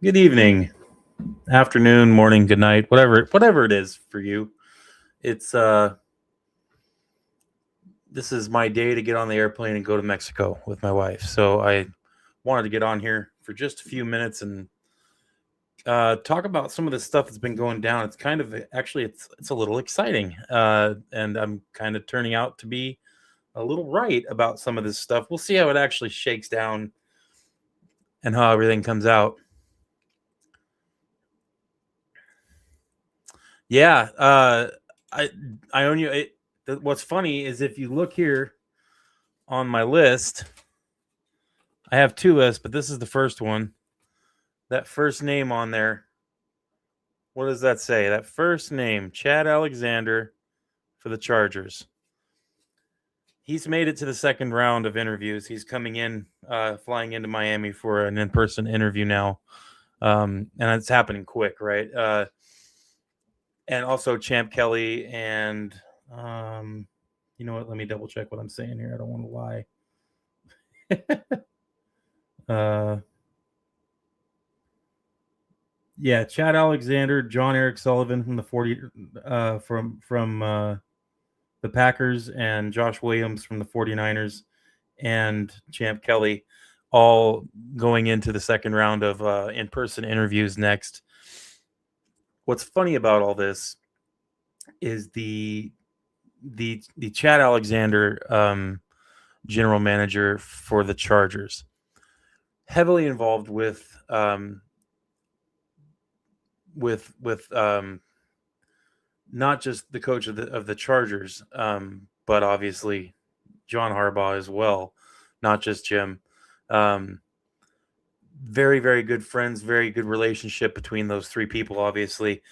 Good evening, afternoon, morning, good night, whatever it is for you. It's This is my day to get on the airplane and go to Mexico with my wife. So I wanted to get on here for just a few minutes and talk about some of the stuff that's been going down. It's kind of actually it's a little exciting, and I'm kind of turning out to be a little right about some of this stuff. We'll see how it actually shakes down and how everything comes out. Yeah, I I own you. What's funny is if you look here on my list, I have two lists, but this is the first one. That first name on there, what does that say? That first name, Chad Alexander for the Chargers. He's made it to the second round of interviews. He's coming in, flying into Miami for an in-person interview now, and it's happening quick, right? And also Champ Kelly and you know what? Let me double check what I'm saying here. I don't want to lie. uh, yeah, Chad Alexander, John Eric Sullivan from the 40 from the Packers, and Josh Williams from the 49ers, and Champ Kelly, all going into the second round of in-person interviews next. What's funny about all this is the Chad Alexander, general manager for the Chargers, heavily involved with not just the coach of the Chargers, but obviously John Harbaugh as well, not just Jim. Um, Very, very good friends, very good relationship between those three people, obviously.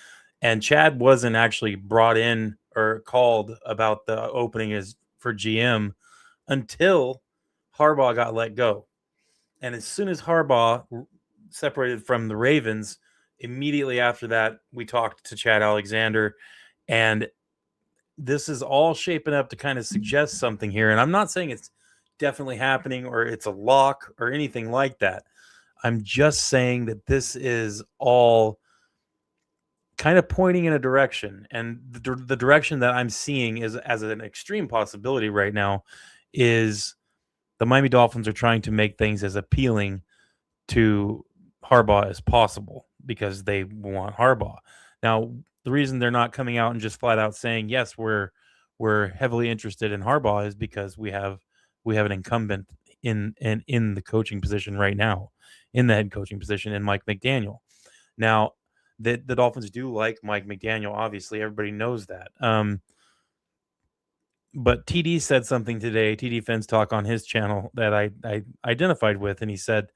And Chad wasn't actually brought in or called about the opening as for GM until Harbaugh got let go. And as soon as Harbaugh separated from the Ravens, immediately after that, we talked to Chad Alexander. And this is all shaping up to kind of suggest something here. And I'm not saying it's definitely happening or it's a lock or anything like that. I'm just saying that this is all kind of pointing in a direction. And the direction that I'm seeing is as an extreme possibility right now is the Miami Dolphins are trying to make things as appealing to Harbaugh as possible because they want Harbaugh. Now, the reason they're not coming out and just flat out saying yes, we're heavily interested in Harbaugh is because we have an incumbent in the coaching position right now, in the head coaching position in Mike McDaniel. Now, the Dolphins do like Mike McDaniel. Obviously, everybody knows that. But TD said something today. TD Fens Talk on his channel that I identified with, and he said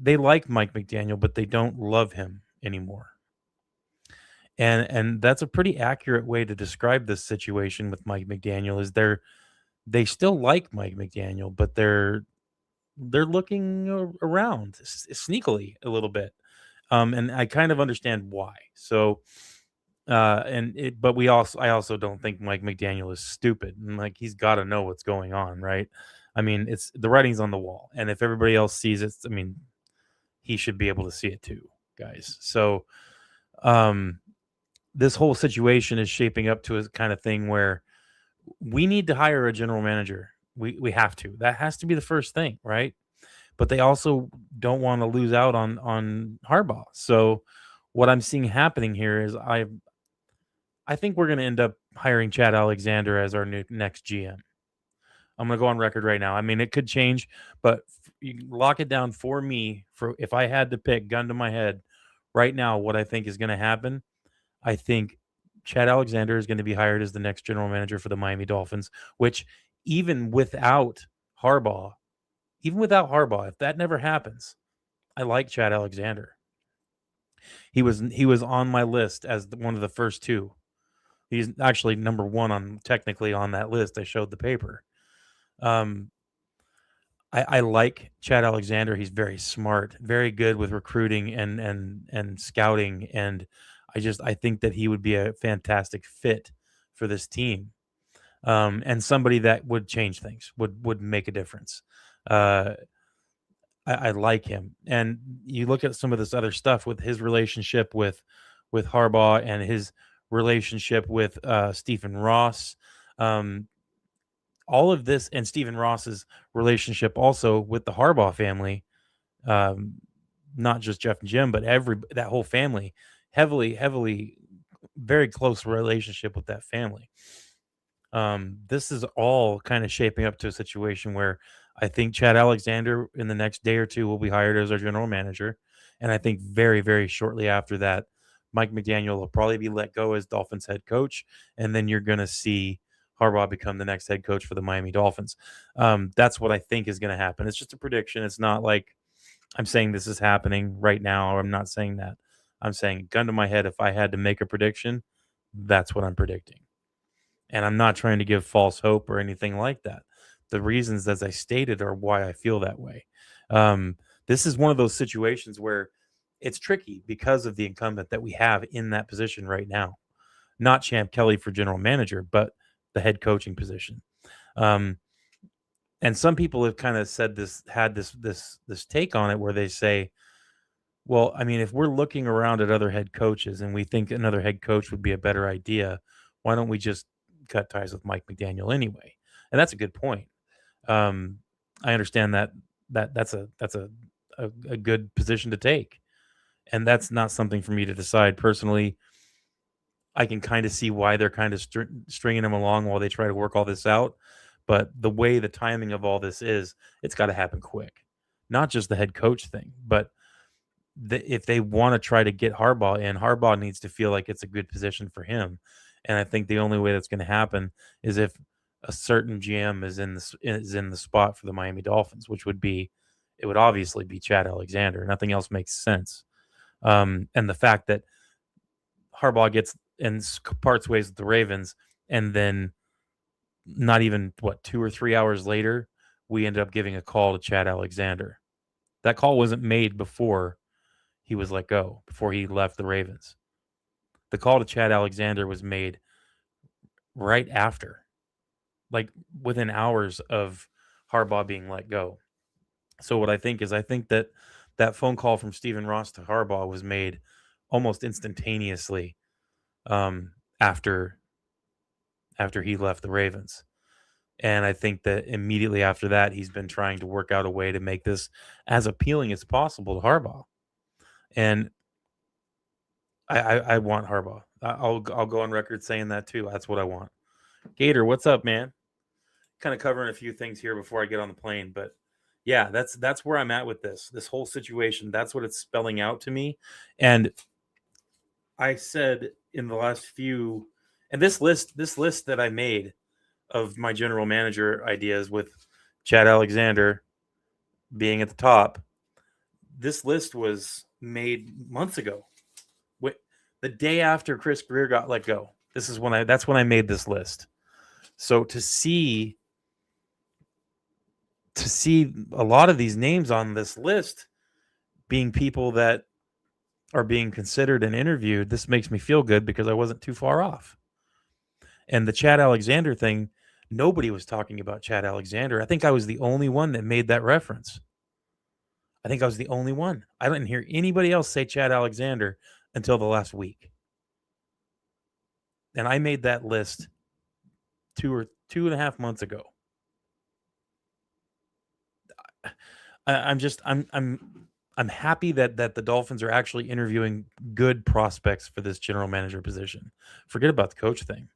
they like Mike McDaniel, but they don't love him anymore. And that's a pretty accurate way to describe this situation with Mike McDaniel. Is they still like Mike McDaniel, but they're looking around sneakily a little bit, and I kind of understand why. So, but I also don't think Mike McDaniel is stupid, and like he's got to know what's going on, right? I mean, it's the writing's on the wall, and if everybody else sees it, I mean, he should be able to see it too, guys. So, um, this whole situation is shaping up to a kind of thing where we need to hire a general manager. We have to. That has to be the first thing, right? But they also don't want to lose out on Harbaugh. So what I'm seeing happening here is I think we're going to end up hiring Chad Alexander as our new next GM. I'm going to go on record right now. I mean, it could change, but you lock it down for me. For if I had to pick, gun to my head, right now, what I think is going to happen, I think Chad Alexander is going to be hired as the next general manager for the Miami Dolphins. Which even without Harbaugh, if that never happens, I like Chad Alexander. He was on my list as one of the first two. He's actually number one on technically on that list. I showed the paper. Um, I like Chad Alexander. He's very smart, very good with recruiting and scouting, and I think that he would be a fantastic fit for this team, and somebody that would change things, would make a difference. Uh, I like him. And you look at some of this other stuff with his relationship with Harbaugh and his relationship with Stephen Ross. Um, all of this and Stephen Ross's relationship also with the Harbaugh family, um, not just Jeff and Jim, but every that whole family, heavily, very close relationship with that family. This is all kind of shaping up to a situation where I think Chad Alexander in the next day or two will be hired as our general manager. And I think very, very shortly after that, Mike McDaniel will probably be let go as Dolphins head coach. And then you're going to see Harbaugh become the next head coach for the Miami Dolphins. That's what I think is going to happen. It's just a prediction. It's not like I'm saying this is happening right now, or I'm not saying that. I'm saying, gun to my head, if I had to make a prediction, that's what I'm predicting. And I'm not trying to give false hope or anything like that. The reasons, as I stated, are why I feel that way. Um, this is one of those situations where it's tricky because of the incumbent that we have in that position right now. Not Champ Kelly for general manager, but the head coaching position. Um, and some people have kind of said this, had this take on it where they say, well, I mean, if we're looking around at other head coaches and we think another head coach would be a better idea, why don't we just cut ties with Mike McDaniel anyway? And that's a good point. Um, I understand that's a good position to take, and that's not something for me to decide personally. I can kind of see why they're kind of stringing him along while they try to work all this out. But the way the timing of all this is, it's got to happen quick. Not just the head coach thing, but if they want to try to get Harbaugh in, Harbaugh needs to feel like it's a good position for him. And I think the only way that's going to happen is if a certain GM is in the spot for the Miami Dolphins, which would be, it would obviously be Chad Alexander. Nothing else makes sense. And the fact that Harbaugh gets and parts ways with the Ravens, and then not even 2 or 3 hours later, we ended up giving a call to Chad Alexander. That call wasn't made before he was let go, before he left the Ravens. The call to Chad Alexander was made right after, like within hours of Harbaugh being let go. So what I think is, I think that that phone call from Stephen Ross to Harbaugh was made almost instantaneously, after he left the Ravens. And I think that immediately after that, he's been trying to work out a way to make this as appealing as possible to Harbaugh. And I want Harbaugh. I'll go on record saying that too. That's what I want. Gator, what's up, man? Kind of covering a few things here before I get on the plane, but yeah, that's where I'm at with this whole situation. That's what it's spelling out to me. And I said in the last few, and this list that I made of my general manager ideas with Chad Alexander being at the top, this list was made months ago. The day after Chris Greer got let go. That's when I made this list. So to see a lot of these names on this list being people that are being considered and interviewed, this makes me feel good because I wasn't too far off. And the Chad Alexander thing, nobody was talking about Chad Alexander. I think I was the only one that made that reference. I think I was the only one. I didn't hear anybody else say Chad Alexander until the last week. And I made that list 2.5 months ago. I'm happy that the Dolphins are actually interviewing good prospects for this general manager position. Forget about the coach thing.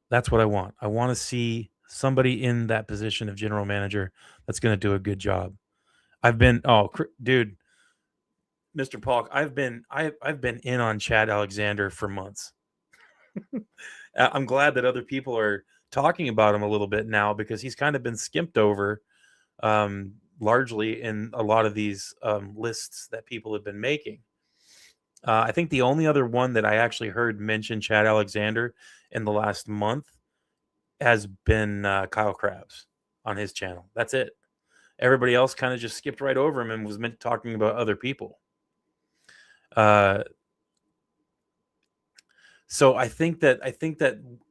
That's what I want. I want to see somebody in that position of general manager that's going to do a good job. Dude, Mr. Polk, I've been in on Chad Alexander for months. I'm glad that other people are talking about him a little bit now because he's kind of been skimped over, largely in a lot of these lists that people have been making. I think the only other one that I actually heard mention Chad Alexander in the last month has been Kyle Krabs on his channel. That's it. Everybody else kind of just skipped right over him and was meant talking about other people. So I think that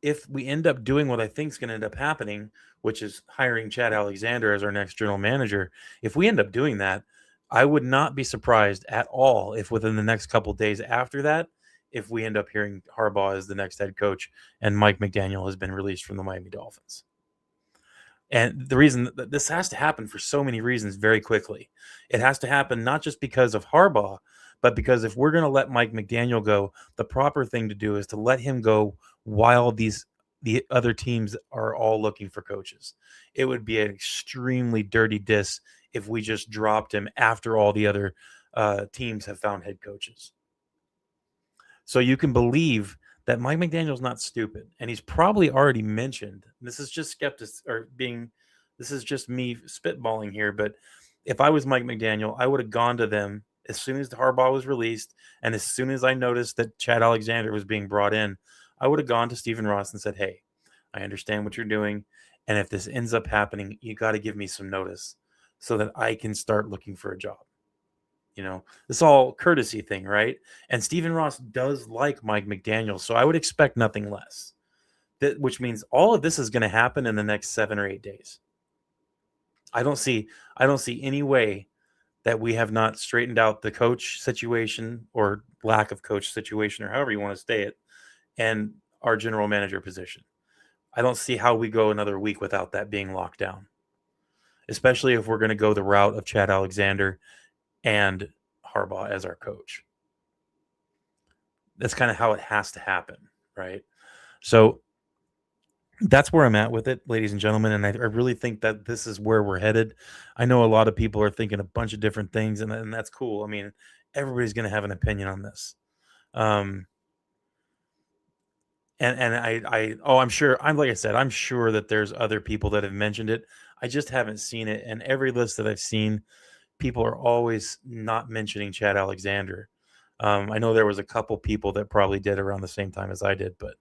if we end up doing what I think is going to end up happening, which is hiring Chad Alexander as our next general manager, if we end up doing that, I would not be surprised at all if within the next couple of days after that, if we end up hearing Harbaugh as the next head coach and Mike McDaniel has been released from the Miami Dolphins. And the reason that this has to happen for so many reasons very quickly. It has to happen not just because of Harbaugh, but because if we're going to let Mike McDaniel go, the proper thing to do is to let him go while the other teams are all looking for coaches. It would be an extremely dirty diss if we just dropped him after all the other teams have found head coaches. So you can believe that Mike McDaniel's not stupid, and he's probably already mentioned. This is just this is just me spitballing here. But if I was Mike McDaniel, I would have gone to them as soon as the Harbaugh was released, and as soon as I noticed that Chad Alexander was being brought in, I would have gone to Stephen Ross and said, "Hey, I understand what you're doing, and if this ends up happening, you got to give me some notice so that I can start looking for a job." This all courtesy thing, right? And Stephen Ross does like Mike McDaniel, so I would expect nothing less. Which means all of this is going to happen in the next 7 or 8 days. I don't see any way that we have not straightened out the coach situation or lack of coach situation, or however you want to say it, and our general manager position. I don't see how we go another week without that being locked down, especially if we're going to go the route of Chad Alexander and Harbaugh as our coach. That's kind of how it has to happen, right? So that's where I'm at with it, ladies and gentlemen. And I really think that this is where we're headed. I know a lot of people are thinking a bunch of different things, and that's cool. I mean, everybody's going to have an opinion on this. Um, and I'm sure, like I said, I'm sure that there's other people that have mentioned it. I just haven't seen it. And every list that I've seen, people are always not mentioning Chad Alexander. I know there was a couple people that probably did around the same time as I did, but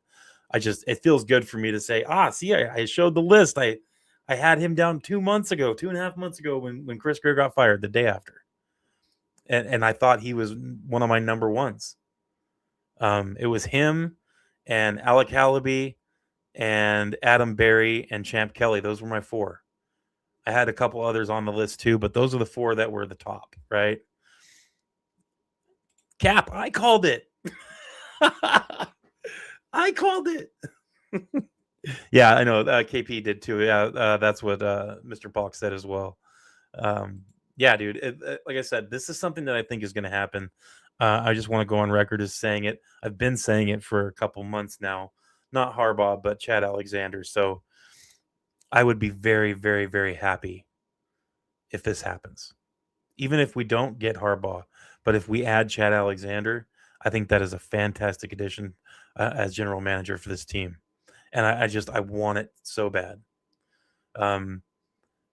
it feels good for me to say, see, I showed the list. I had him down 2 months ago, 2.5 months ago when Chris Greer got fired the day after. And I thought he was one of my number ones. It was him and Alec Hallaby and Adam Berry and Champ Kelly. Those were my four. I had a couple others on the list too, but those are the four that were the top, right? Cap, I called it. I called it. Yeah, I know. KP did too. Yeah, that's what Mr. Balk said as well. Yeah, dude. Like I said, this is something that I think is going to happen. I just want to go on record as saying it. I've been saying it for a couple months now. Not Harbaugh, but Chad Alexander. So I would be very, very, very happy if this happens. Even if we don't get Harbaugh, but if we add Chad Alexander, I think that is a fantastic addition as general manager for this team. And I want it so bad.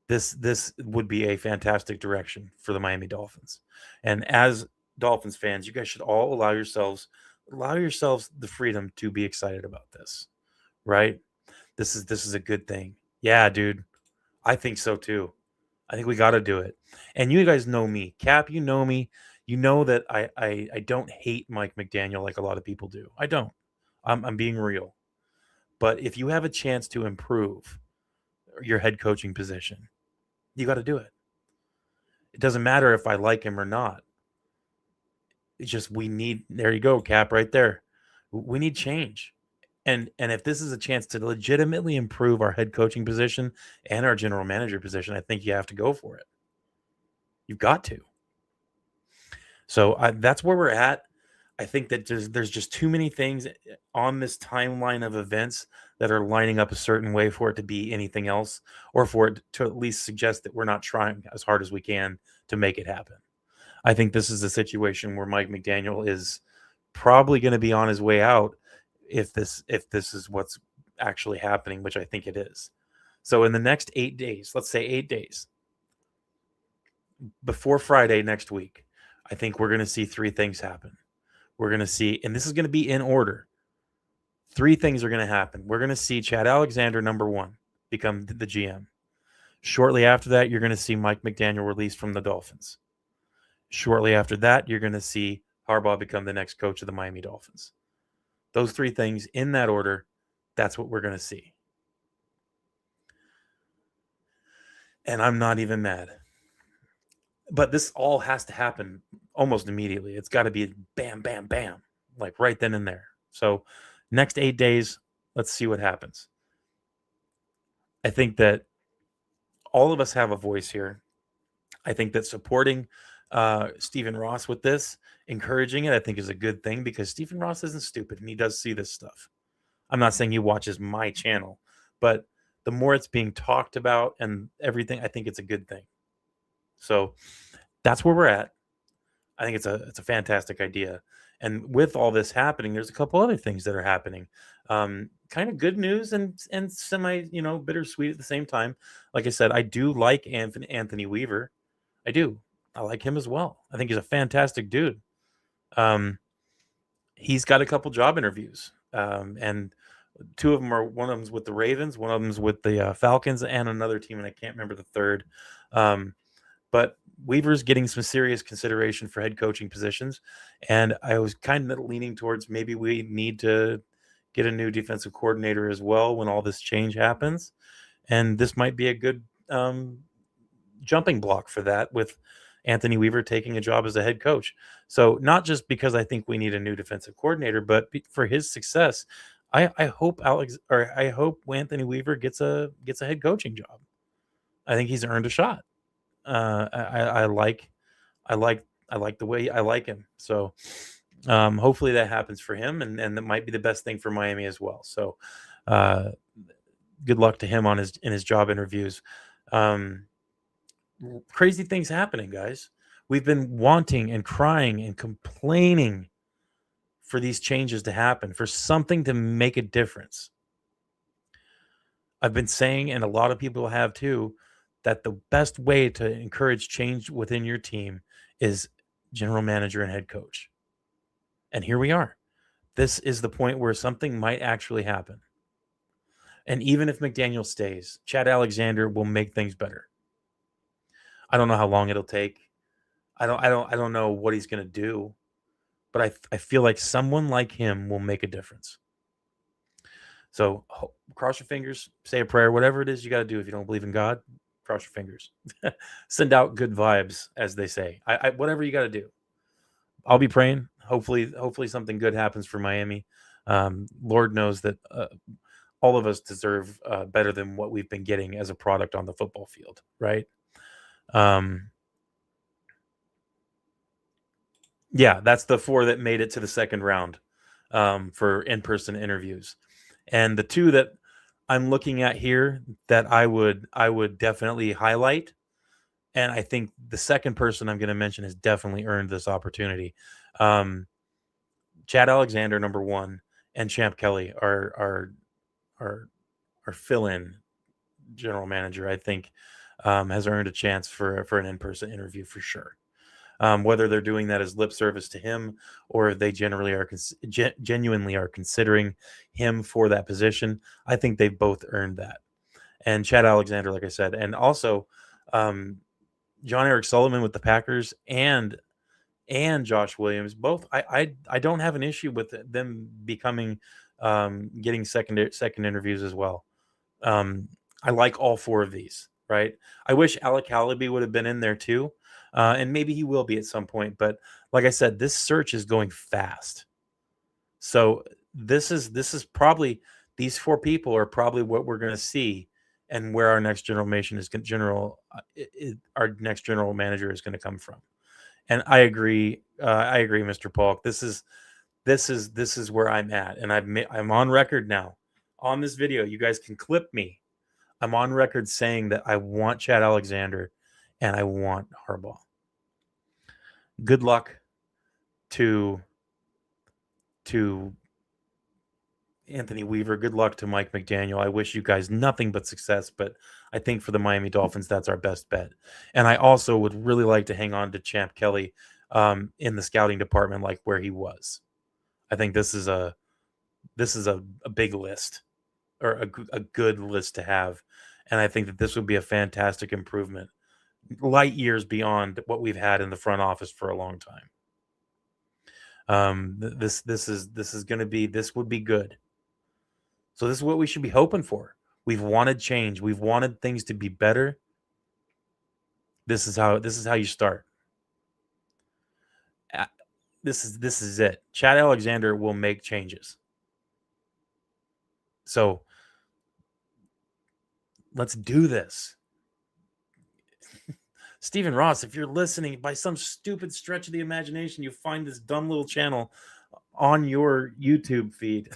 This would be a fantastic direction for the Miami Dolphins. And as Dolphins fans, you guys should all allow yourselves the freedom to be excited about this, right? This is a good thing. Yeah, dude. I think so too. I think we got to do it. And you guys know me. Cap, you know me. You know that I don't hate Mike McDaniel like a lot of people do. I don't. I'm being real. But if you have a chance to improve your head coaching position, you got to do it. It doesn't matter if I like him or not. It's just there you go, Cap, right there. We need change. And if this is a chance to legitimately improve our head coaching position and our general manager position, I think you have to go for it. You've got to. So that's where we're at. I think that there's just too many things on this timeline of events that are lining up a certain way for it to be anything else, or for it to at least suggest that we're not trying as hard as we can to make it happen. I think this is a situation where Mike McDaniel is probably going to be on his way out if this is what's actually happening, which I think it is. So in the next 8 days, let's say 8 days, before Friday next week, I think we're going to see three things happen. We're going to see, and this is going to be in order. Three things are going to happen. We're going to see Chad Alexander, number one, become the GM. Shortly after that, you're going to see Mike McDaniel released from the Dolphins. Shortly after that, you're going to see Harbaugh become the next coach of the Miami Dolphins. Those three things in that order, that's what we're going to see. And I'm not even mad. But this all has to happen almost immediately. It's got to be bam, bam, bam, like right then and there. So, next 8 days, let's see what happens. I think that all of us have a voice here. I think that supporting Stephen Ross with this, encouraging it, I think is a good thing because Stephen Ross isn't stupid and he does see this stuff. I'm not saying he watches my channel, but the more it's being talked about and everything, I think it's a good thing. So that's where we're at. I think it's a fantastic idea. And with all this happening, there's a couple other things that are happening. Kind of good news and semi, bittersweet at the same time. Like I said, I do like Anthony Weaver. I do. I like him as well. I think he's a fantastic dude. Um, he's got a couple job interviews, and two of them are one of them's with the Ravens, one of them's with the Falcons, and another team, and I can't remember the third. But Weaver's getting some serious consideration for head coaching positions, and I was kind of leaning towards maybe we need to get a new defensive coordinator as well when all this change happens, and this might be a good jumping block for that with Anthony Weaver taking a job as a head coach. So not just because I think we need a new defensive coordinator, but for his success, I hope I hope Anthony Weaver gets a head coaching job. I think he's earned a shot. I like I like I like the way I like him. So hopefully that happens for him, and that might be the best thing for Miami as well. So uh, good luck to him on his job interviews. Um, Crazy things happening, guys. We've been wanting and crying and complaining for these changes to happen, for something to make a difference. I've been saying, and a lot of people have too, that the best way to encourage change within your team is general manager and head coach. And here we are. This is the point where something might actually happen. And even if McDaniel stays, Chad Alexander will make things better. I don't know how long it'll take. I don't know what he's going to do, but I feel like someone like him will make a difference. So cross your fingers, say a prayer, whatever it is you got to do. If you don't believe in God, cross your fingers. Send out good vibes, as they say. Whatever you got to do. I'll be praying. Hopefully something good happens for Miami. Lord knows that all of us deserve better than what we've been getting as a product on the football field, right? Yeah, that's the 4 that made it to the second round for in-person interviews. And the 2 that I'm looking at here that I would definitely highlight, and I think the second person I'm going to mention has definitely earned this opportunity. Chad Alexander, number 1, and Champ Kelly are fill-in general manager. I think has earned a chance for an in-person interview for sure. Whether they're doing that as lip service to him or if they genuinely are considering him for that position, I think they've both earned that. And Chad Alexander, like I said, and also John Eric Sullivan with the Packers and Josh Williams, both. I don't have an issue with them becoming getting second interviews as well. I like all 4 of these. Right. I wish Alec Halaby would have been in there too. And maybe he will be at some point. But like I said, this search is going fast. So this is probably these 4 people are probably what we're going to see, and where our next our next general manager is going to come from. And I agree, Mr. Polk. This is where I'm at, and I'm on record now on this video. You guys can clip me. I'm on record saying that I want Chad Alexander and I want Harbaugh. Good luck to Anthony Weaver. Good luck to Mike McDaniel. I wish you guys nothing but success, but I think for the Miami Dolphins, that's our best bet. And I also would really like to hang on to Champ Kelly in the scouting department, like where he was. I think this is a big list, or a good list to have. And I think that this would be a fantastic improvement, light years beyond what we've had in the front office for a long time. This is going to be, this would be good. So this is what we should be hoping for. We've wanted change. We've wanted things to be better. This is how you start. This is it. Chad Alexander will make changes. So let's do this. Stephen Ross, if you're listening, by some stupid stretch of the imagination, you find this dumb little channel on your YouTube feed.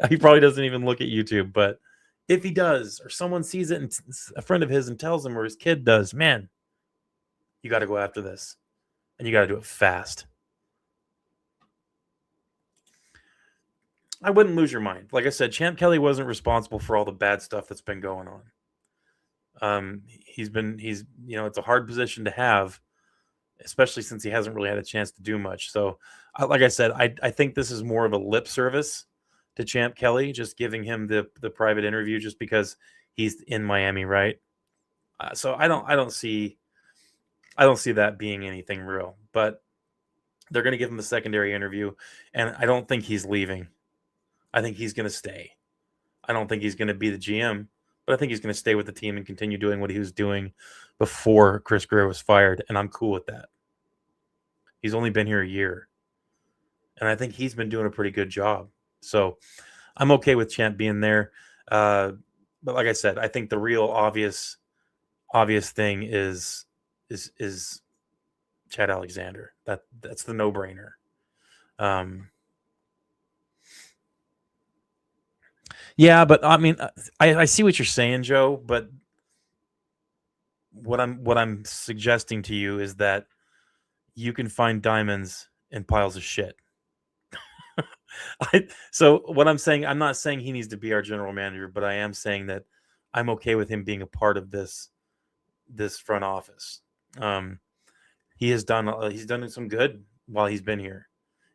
He probably doesn't even look at YouTube, but if he does, or someone sees it and a friend of his and tells him, or his kid does, man, you got to go after this, and you got to do it fast. I wouldn't lose your mind. Like I said, Champ Kelly wasn't responsible for all the bad stuff that's been going on. It's a hard position to have, especially since he hasn't really had a chance to do much. So, like I said, I think this is more of a lip service to Champ Kelly, just giving him the private interview just because he's in Miami, right? So I don't see that being anything real. But they're going to give him the secondary interview, and I don't think he's leaving. I think he's going to stay. I don't think he's going to be the GM, but I think he's going to stay with the team and continue doing what he was doing before Chris Grier was fired, and I'm cool with that. He's only been here a year, and I think he's been doing a pretty good job. So I'm okay with Champ being there. But like I said, I think the real obvious thing is Chad Alexander. That's the no-brainer. Yeah, but I mean, I see what you're saying, Joe. But what I'm suggesting to you is that you can find diamonds in piles of shit. So what I'm saying, I'm not saying he needs to be our general manager, but I am saying that I'm okay with him being a part of this front office. He's done some good while he's been here.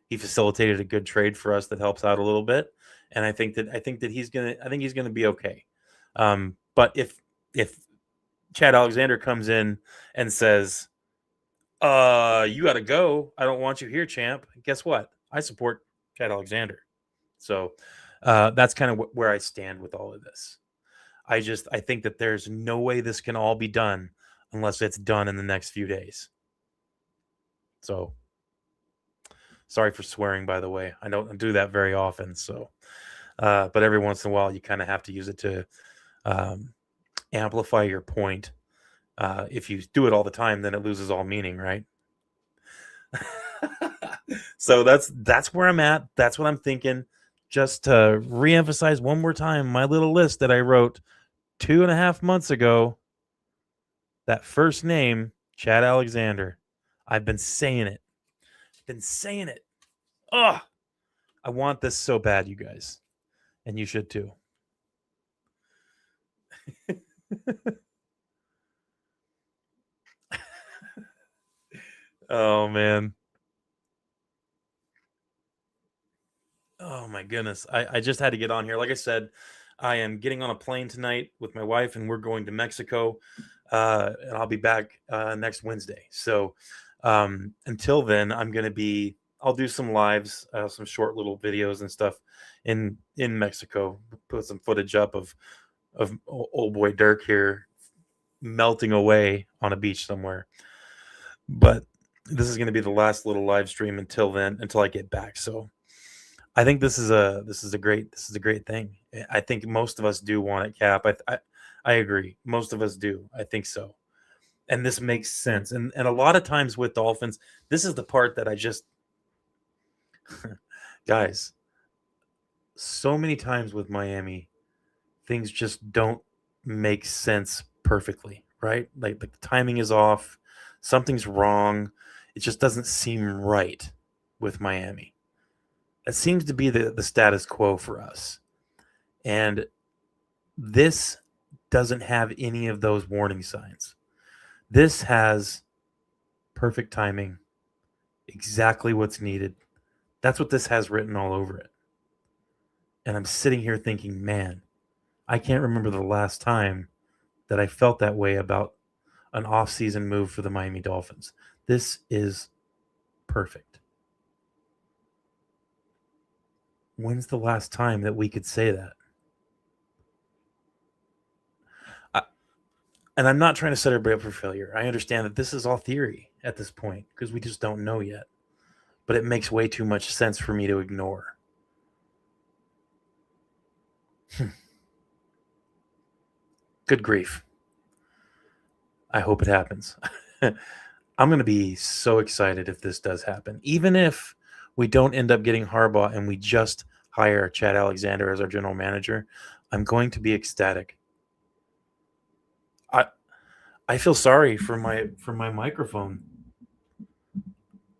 He facilitated a good trade for us that helps out a little bit, and I think that he's gonna be okay. But if Chad Alexander comes in and says, you got to go, I don't want you here, champ. Guess what? I support Chad Alexander. So that's kind of where I stand with all of this. I think that there's no way this can all be done unless it's done in the next few days. So sorry for swearing, by the way. I don't do that very often. So, but every once in a while, you kind of have to use it to amplify your point. If you do it all the time, then it loses all meaning, right? So that's where I'm at. That's what I'm thinking. Just to reemphasize one more time my little list that I wrote 2.5 months ago. That first name, Chad Alexander. I've been saying it. Oh, I want this so bad, you guys. And you should too. Oh, man. Oh, my goodness. I just had to get on here. Like I said, I am getting on a plane tonight with my wife, and we're going to Mexico. And I'll be back next Wednesday. So until then, I'll do some lives, some short little videos and stuff in Mexico. Put some footage up of old boy Dirk here melting away on a beach somewhere. But this is going to be the last little live stream until I get back. So I think this is a great thing. I think most of us do want it, Cap. I agree. Most of us do. I think so. And this makes sense. And a lot of times with Dolphins, this is the part that I just guys, so many times with Miami, things just don't make sense perfectly, right? Like the timing is off, something's wrong. It just doesn't seem right with Miami. It seems to be the status quo for us. And this doesn't have any of those warning signs. This has perfect timing, exactly what's needed. That's what this has written all over it. And I'm sitting here thinking, man, I can't remember the last time that I felt that way about an off-season move for the Miami Dolphins. This is perfect. When's the last time that we could say that? I, and I'm not trying to set everybody up for failure. I understand that this is all theory at this point because we just don't know yet. But it makes way too much sense for me to ignore. Good grief. I hope it happens. I'm going to be so excited if this does happen. Even if we don't end up getting Harbaugh and we just hire Chad Alexander as our general manager, I'm going to be ecstatic. I feel sorry for my microphone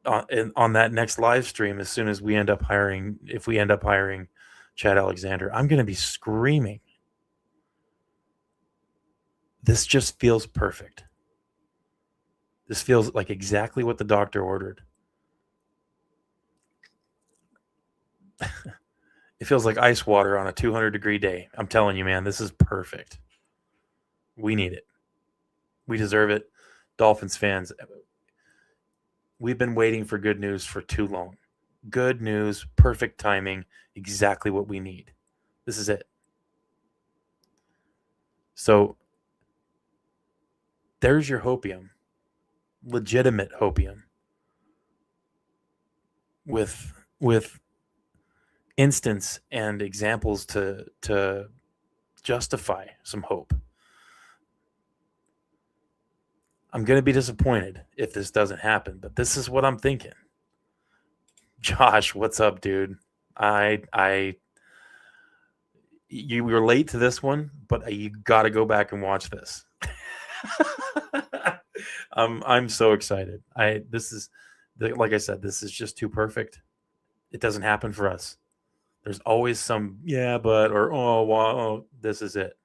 on that next live stream as soon as we end up hiring, if we end up hiring Chad Alexander. I'm going to be screaming. This just feels perfect. This feels like exactly what the doctor ordered. It feels like ice water on a 200-degree day. I'm telling you, man, this is perfect. We need it. We deserve it. Dolphins fans, we've been waiting for good news for too long. Good news, perfect timing, exactly what we need. This is it. So there's your hopium, legitimate hopium, with instance and examples to justify some hope. I'm going to be disappointed if this doesn't happen, but this is what I'm thinking. Josh, what's up, dude? I you were late to this one, but you got to go back and watch this. I'm so excited. This is like I said, this is just too perfect. It doesn't happen for us. There's always some yeah, but or oh, wow, oh, this is it.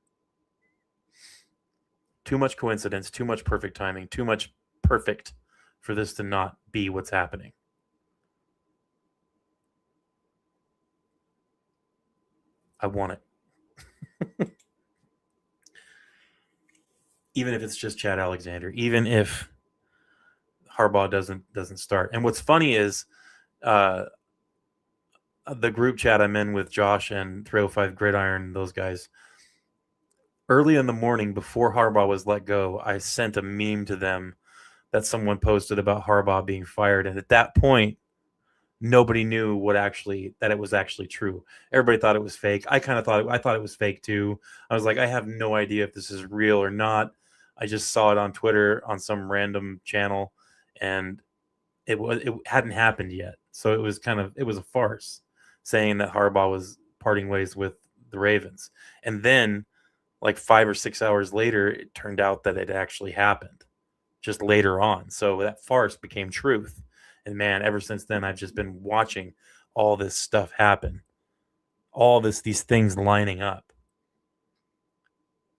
Too much coincidence, too much perfect timing, too much perfect for this to not be what's happening. I want it. Even if it's just Chad Alexander, even if Harbaugh doesn't start. And what's funny is uh, the group chat I'm in with Josh and 305 Gridiron, those guys. Early in the morning, before Harbaugh was let go, I sent a meme to them that someone posted about Harbaugh being fired, and at that point, nobody knew that it was actually true. Everybody thought it was fake. I thought it was fake too. I was like, I have no idea if this is real or not. I just saw it on Twitter on some random channel, and it hadn't happened yet. So it was a farce, saying that Harbaugh was parting ways with the Ravens, and then like 5 or 6 hours later, it turned out that it actually happened just later on. So that farce became truth. And man, ever since then, I've just been watching all this stuff happen, these things lining up.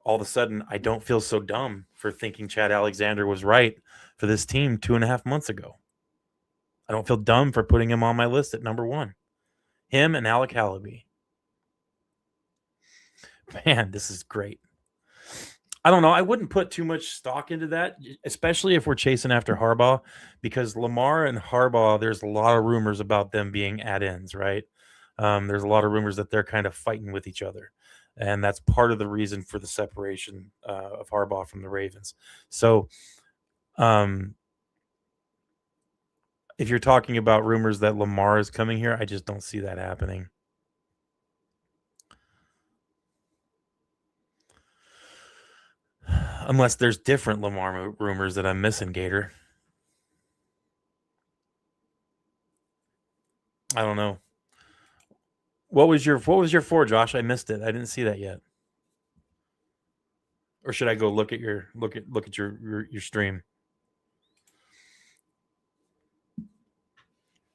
All of a sudden, I don't feel so dumb for thinking Chad Alexander was right for this team 2.5 months ago. I don't feel dumb for putting him on my list at number one. Him and Alec Hallaby. Man, this is great. I don't know. I wouldn't put too much stock into that, especially if we're chasing after Harbaugh, because Lamar and Harbaugh, there's a lot of rumors about them being add-ins, right? There's a lot of rumors that they're kind of fighting with each other, and that's part of the reason for the separation of Harbaugh from the Ravens. So, um, if you're talking about rumors that Lamar is coming here, I just don't see that happening. Unless there's different Lamar rumors that I'm missing, Gator. I don't know. What was your four, Josh? I missed it. I didn't see that yet. Or should I go look at your stream?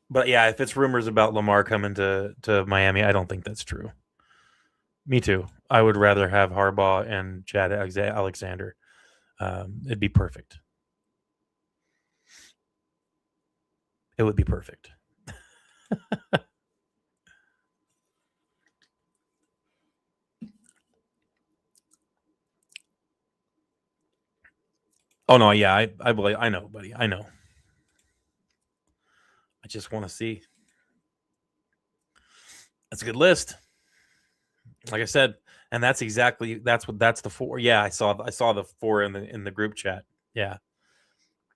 But yeah, if it's rumors about Lamar coming to Miami, I don't think that's true. Me too. I would rather have Harbaugh and Chad Alexander. It'd be perfect. It would be perfect. Oh no, yeah, I believe I know, buddy. I know. I just want to see. That's a good list. Like I said, and that's the four. Yeah, I saw the four in the group chat. Yeah,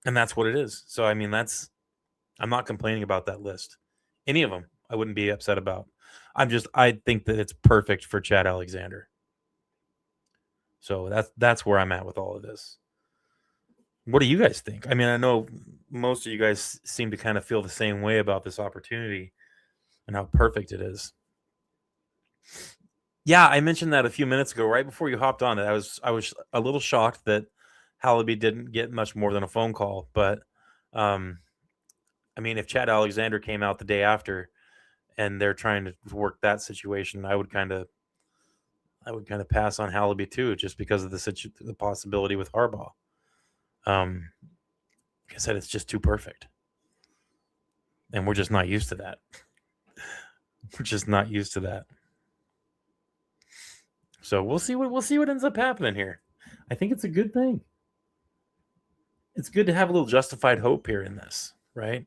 and that's what it is. So I mean, I'm not complaining about that list. Any of them, I wouldn't be upset about. I think that it's perfect for Chad Alexander. So that's where I'm at with all of this. What do you guys think? I mean, I know most of you guys seem to kind of feel the same way about this opportunity and how perfect it is. Yeah, I mentioned that a few minutes ago, right before you hopped on it. I was a little shocked that Hallaby didn't get much more than a phone call, but um, I mean, if Chad Alexander came out the day after and they're trying to work that situation, I would kind of pass on Hallaby too, just because of the possibility with Harbaugh. Um, like I said, it's just too perfect, and we're just not used to that. We're just not used to that. So we'll see what ends up happening here. I think it's a good thing. It's good to have a little justified hope here in this, right?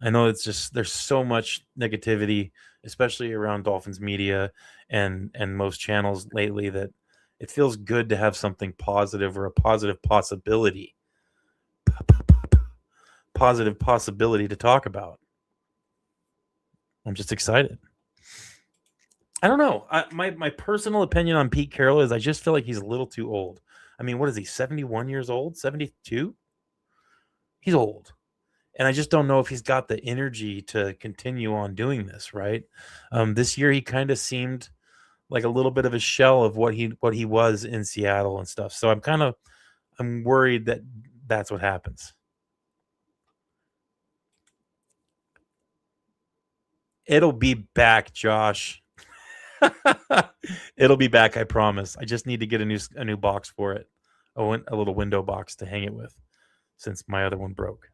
I know it's just there's so much negativity, especially around Dolphins media and most channels lately, that it feels good to have something positive or a positive possibility to talk about. I'm just excited. I don't know. My personal opinion on Pete Carroll is I just feel like he's a little too old. I mean, what is he? 71 years old? 72? He's old. And I just don't know if he's got the energy to continue on doing this, right? This year he kind of seemed like a little bit of a shell of what he was in Seattle and stuff. So I'm worried that that's what happens. It'll be back, Josh. It'll be back, I promise. I just need to get a new box for it. A little window box to hang it with since my other one broke.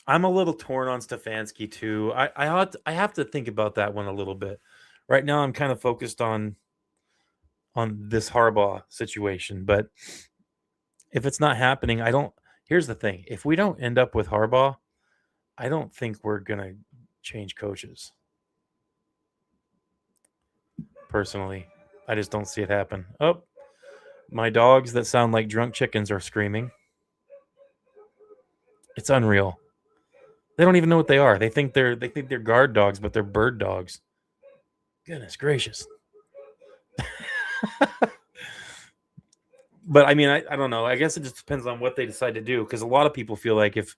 I'm a little torn on Stefanski too. I have to think about that one a little bit. Right now I'm kind of focused on this Harbaugh situation, but if it's not happening, I don't here's the thing. If we don't end up with Harbaugh, I don't think we're going to change coaches. Personally, I just don't see it happen. Oh, my dogs that sound like drunk chickens are screaming. It's unreal. They don't even know what they are. They think they're guard dogs, but they're bird dogs. Goodness gracious. But I mean, I don't know. I guess it just depends on what they decide to do because a lot of people feel like if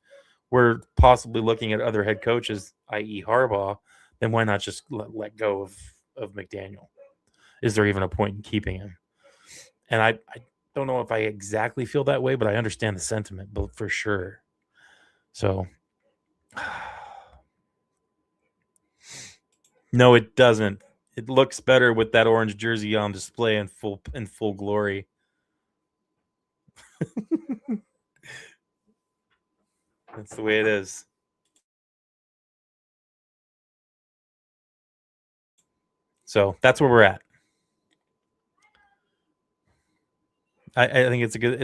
we're possibly looking at other head coaches, i.e., Harbaugh, then why not just let go of McDaniel? Is there even a point in keeping him? And I don't know if I exactly feel that way, but I understand the sentiment, but for sure. So, no, it doesn't. It looks better with that orange jersey on display in full glory. That's the way it is. So that's where we're at. I think it's good.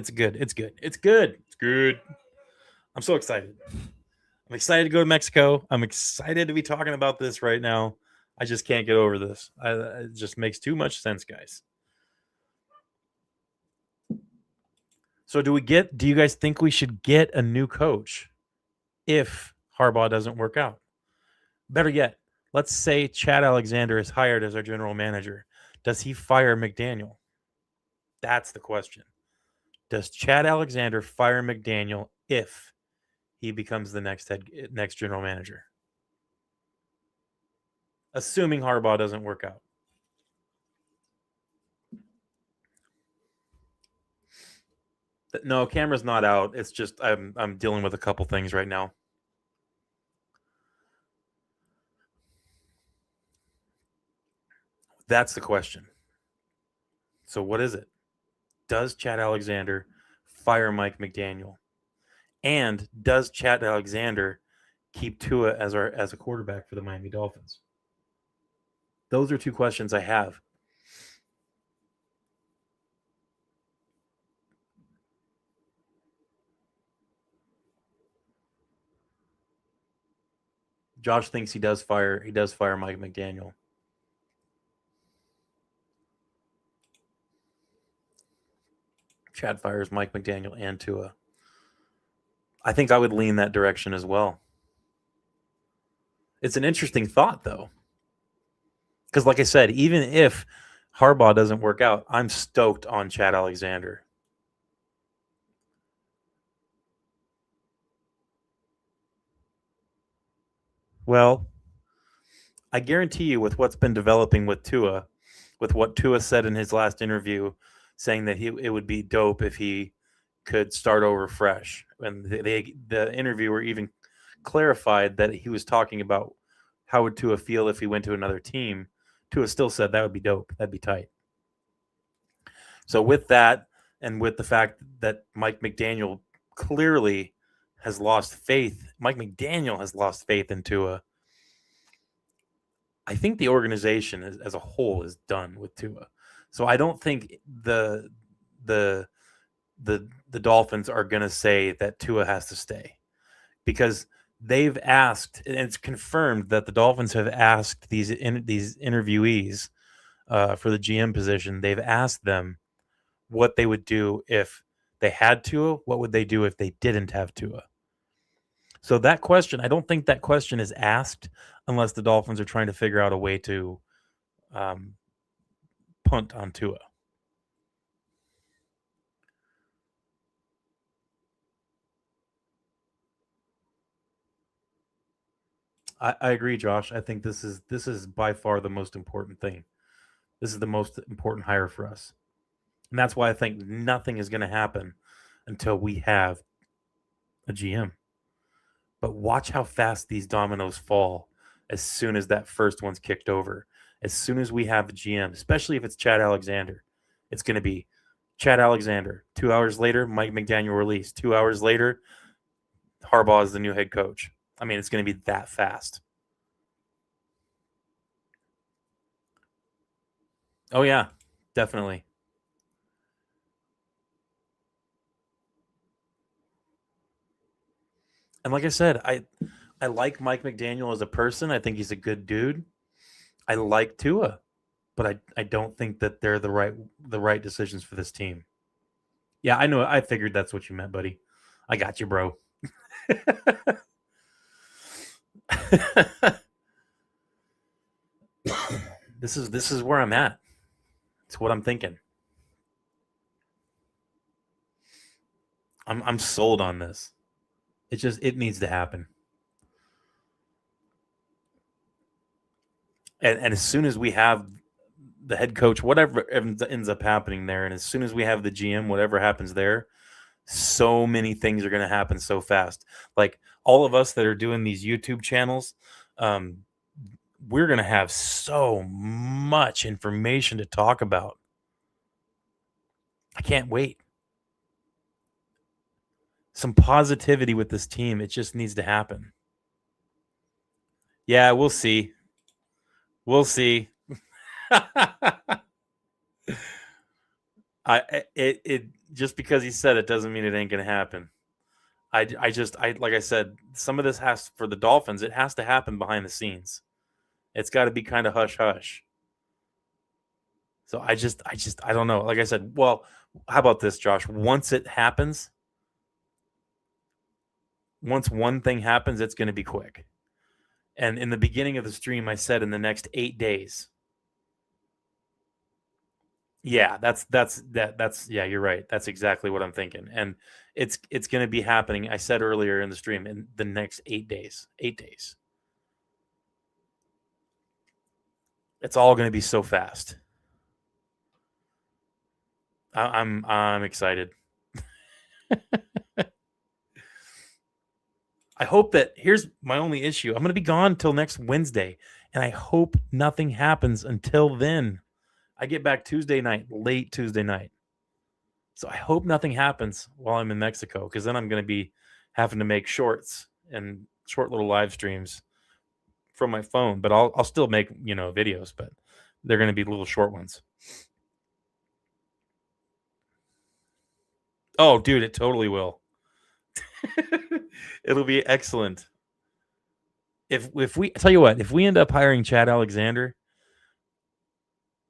I'm so excited. I'm excited to go to Mexico. I'm excited to be talking about this right now. I just can't get over this. It just makes too much sense, guys. So do you guys think we should get a new coach if Harbaugh doesn't work out? Better yet, let's say Chad Alexander is hired as our general manager. Does he fire McDaniel? That's the question. Does Chad Alexander fire McDaniel if he becomes the next general manager? Assuming Harbaugh doesn't work out. No, camera's not out. It's just I'm dealing with a couple things right now. That's the question. So what is it? Does Chad Alexander fire Mike McDaniel? And does Chad Alexander keep Tua as a quarterback for the Miami Dolphins? Those are two questions I have. Josh thinks he does fire Mike McDaniel. Chad fires Mike McDaniel and Tua. I think I would lean that direction as well. It's an interesting thought, though. Because, like I said, even if Harbaugh doesn't work out, I'm stoked on Chad Alexander. Well, I guarantee you, with what's been developing with Tua, with what Tua said in his last interview, saying that it would be dope if he could start over fresh. And the interviewer even clarified that he was talking about how would Tua feel if he went to another team. Tua still said that would be dope. That'd be tight. So with that, and with the fact that Mike McDaniel clearly has lost faith, Mike McDaniel has lost faith in Tua. I think the organization as a whole is done with Tua. So I don't think the the Dolphins are going to say that Tua has to stay, because they've asked, and it's confirmed that the Dolphins have asked these interviewees for the GM position. They've asked them what they would do if they had Tua. What would they do if they didn't have Tua? So that question, I don't think that question is asked unless the Dolphins are trying to figure out a way to um, punt on Tua. I agree, Josh. I think this is by far the most important thing. This is the most important hire for us, and that's why I think nothing is going to happen until we have a GM. But watch how fast these dominoes fall as soon as that first one's kicked over. As soon as we have a GM, especially if it's Chad Alexander, it's going to be Chad Alexander. 2 hours later, Mike McDaniel released. 2 hours later, Harbaugh is the new head coach. I mean, it's going to be that fast. Oh, yeah, definitely. And like I said, I like Mike McDaniel as a person. I think he's a good dude. I like Tua, but I don't think that they're the right decisions for this team. Yeah, I know. I figured that's what you meant, buddy. I got you, bro. This is where I'm at. It's what I'm thinking. I'm sold on this. It needs to happen. And as soon as we have the head coach, whatever ends up happening there, and as soon as we have the GM, whatever happens there, so many things are going to happen so fast. Like all of us that are doing these YouTube channels, um, we're going to have so much information to talk about. I can't wait. Some positivity with this team. It just needs to happen. Yeah, we'll see. We'll see. It just because he said it doesn't mean it ain't gonna happen. I like I said, some of this has for the Dolphins. It has to happen behind the scenes. It's got to be kind of hush hush. So I don't know. Like I said, well, how about this, Josh? Once it happens, once one thing happens, it's going to be quick. And in the beginning of the stream, I said in the next 8 days. Yeah, that's yeah, you're right. That's exactly what I'm thinking. And it's going to be happening. I said earlier in the stream in the next 8 days. 8 days. It's all going to be so fast. I'm excited. I hope that here's my only issue. I'm going to be gone till next Wednesday, and I hope nothing happens until then. I get back Tuesday night, late Tuesday night. So I hope nothing happens while I'm in Mexico, because then I'm going to be having to make shorts and short little live streams from my phone. But I'll still make videos, but they're going to be little short ones. Oh, dude, it totally will. It'll be excellent. if we tell you what, if we end up hiring Chad Alexander,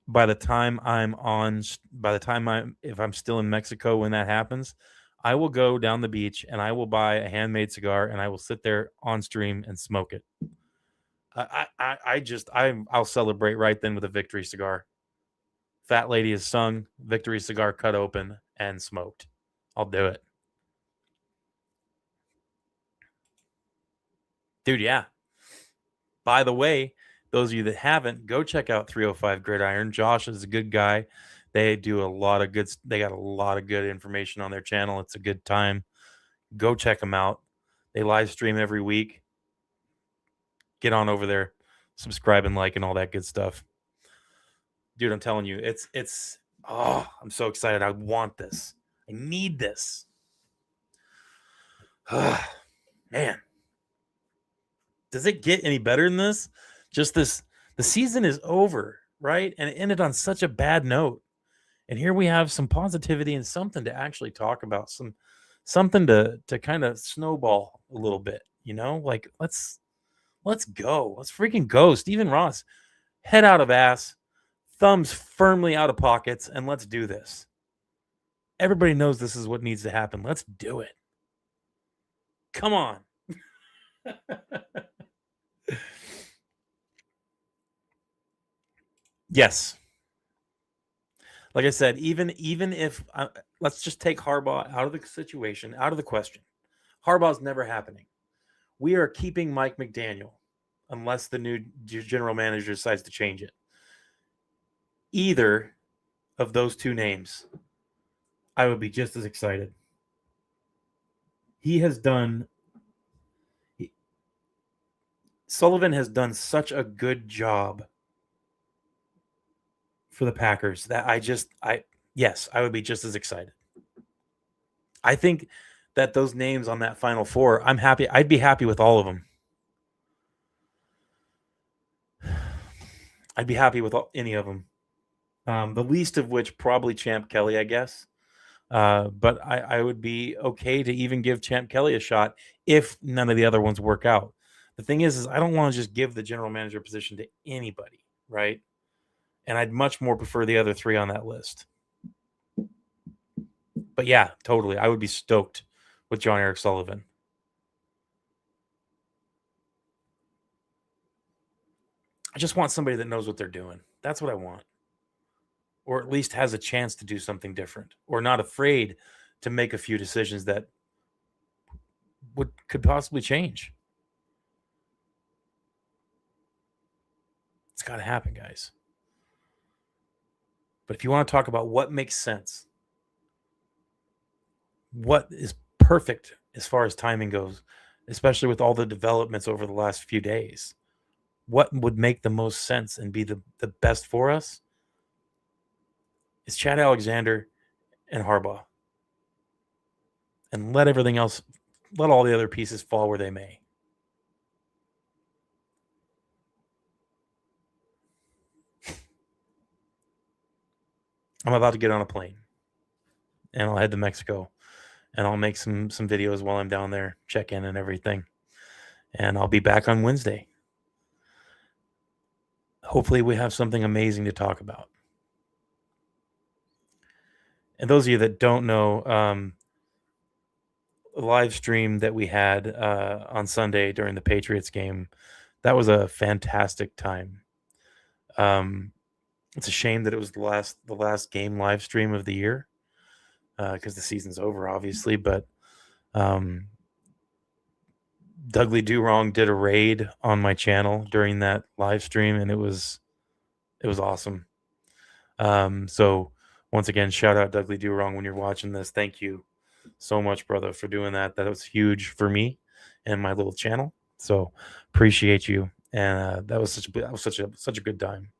by the time if I'm still in Mexico when that happens, I will go down the beach and I will buy a handmade cigar and I will sit there on stream and smoke it. I'll celebrate right then with a victory cigar. Fat lady is sung, victory cigar cut open and smoked. I'll do it. Dude, yeah. By the way, those of you that haven't, go check out 305 Gridiron. Josh is a good guy. They do a lot of good. They got a lot of good information on their channel. It's a good time. Go check them out. They live stream every week. Get on over there, subscribe and like and all that good stuff. Dude, I'm telling you, it's I'm so excited. I want this. I need this. Man. Does it get any better than this? Just this, the season is over, right? And it ended on such a bad note. And here we have some positivity and something to actually talk about, something to kind of snowball a little bit, you know? Like let's go. Let's freaking go. Stephen Ross, head out of ass, thumbs firmly out of pockets, and let's do this. Everybody knows this is what needs to happen. Let's do it. Come on. Yes. Like I said, even if let's just take Harbaugh out of the situation, out of the question. Harbaugh's never happening. We are keeping Mike McDaniel unless the new general manager decides to change it. Either of those two names, I would be just as excited. Sullivan has done such a good job for the Packers that I would be just as excited. I think that those names on that Final Four, I'm happy. I'd be happy with all of them. I'd be happy with any of them. The least of which probably Champ Kelly, I guess. But I would be okay to even give Champ Kelly a shot if none of the other ones work out. The thing is I don't want to just give the general manager position to anybody, right? And I'd much more prefer the other three on that list. But yeah, totally. I would be stoked with John Eric Sullivan. I just want somebody that knows what they're doing. That's what I want. Or at least has a chance to do something different, or not afraid to make a few decisions that could possibly change. It's got to happen, guys. But if you want to talk about what makes sense, what is perfect as far as timing goes, especially with all the developments over the last few days, what would make the most sense and be the best for us is Chad Alexander and Harbaugh. And let all the other pieces fall where they may. I'm about to get on a plane and I'll head to Mexico and I'll make some videos while I'm down there, check in and everything. And I'll be back on Wednesday. Hopefully we have something amazing to talk about. And those of you that don't know, the live stream that we had on Sunday during the Patriots game, that was a fantastic time. It's a shame that it was the last game live stream of the year because the season's over, obviously. But Dudley Do Wrong did a raid on my channel during that live stream, and it was awesome. So once again, shout out Dudley Do Wrong when you're watching this. Thank you so much, brother, for doing that. That was huge for me and my little channel. So appreciate you. And that was such a good time.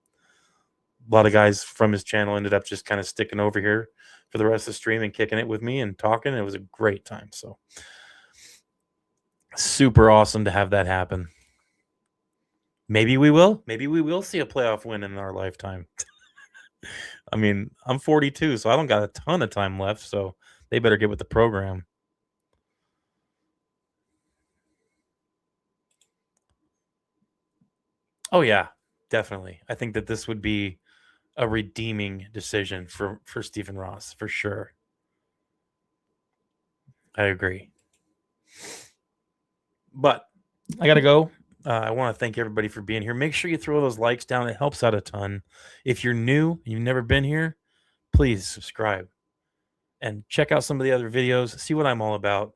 A lot of guys from his channel ended up just kind of sticking over here for the rest of the stream and kicking it with me and talking. It was a great time. So super awesome to have that happen. Maybe we will see a playoff win in our lifetime. I mean, I'm 42, so I don't got a ton of time left. So they better get with the program. Oh yeah, definitely. I think that this would be a redeeming decision for Stephen Ross for sure. I agree. But I gotta go. I want to thank everybody for being here. Make sure you throw those likes down. It helps out a ton. If you're new and you've never been here, please subscribe and check out some of the other videos. See what I'm all about.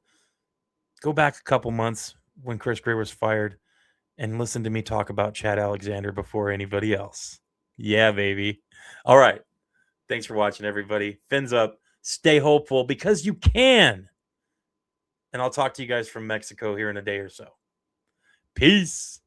Go back a couple months when Chris Gray was fired and listen to me talk about Chad Alexander before anybody else. Yeah, baby. All right. Thanks for watching, everybody. Fins up. Stay hopeful because you can. And I'll talk to you guys from Mexico here in a day or so. Peace.